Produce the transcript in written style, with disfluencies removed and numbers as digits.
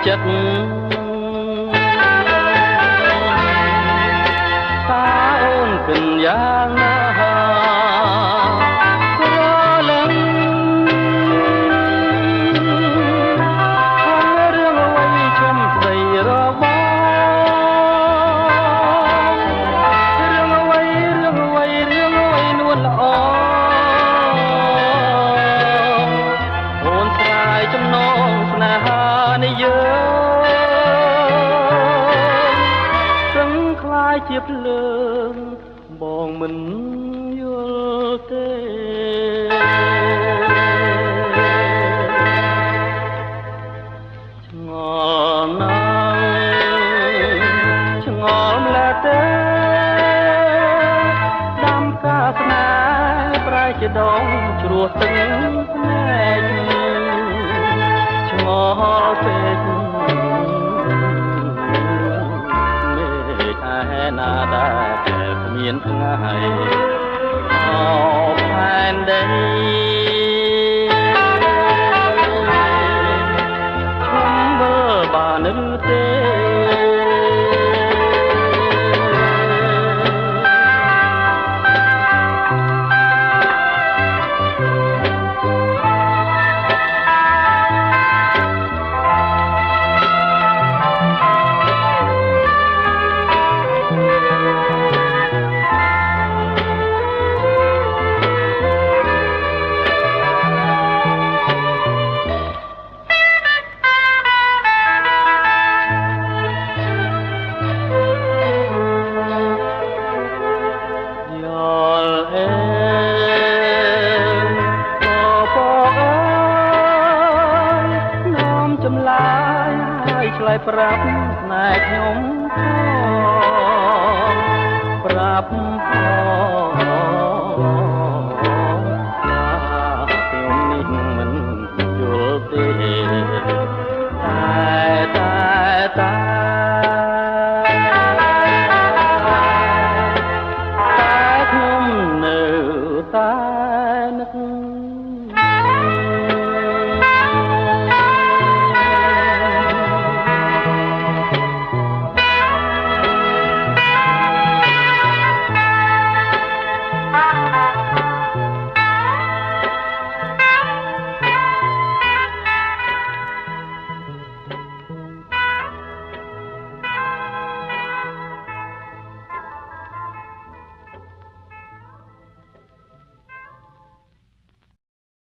ចិត្តតើអូនគិនយ៉ាងណាក្រឡឹងរឿងអ្វីខ្ញុំស្ដីរបស់រឿងអ្វីនួនល្អអូនស្រាយចំណងស្នេហានៃយើងសឹងคล้ายជាភ្លើងបងមិនយល់ទេឆ្ងល់ណាស់ឆ្ងល់ម្ល៉េះទេដាំកាស្នេហ៍ប្រែជាដងជ្រោះទឹកភ្នែកឆ្ងល់ពេកមេឃឯណាដែលគ្មានថ្ងៃអោផែនដីខ្ញុំមើលបានឬទេឆ្លើយប្រាប់ណែខ្ញុំប្រាប់ផងខ្ញុំនេះមិនយល់ទេតែខ្ញុំនៅតែនឹក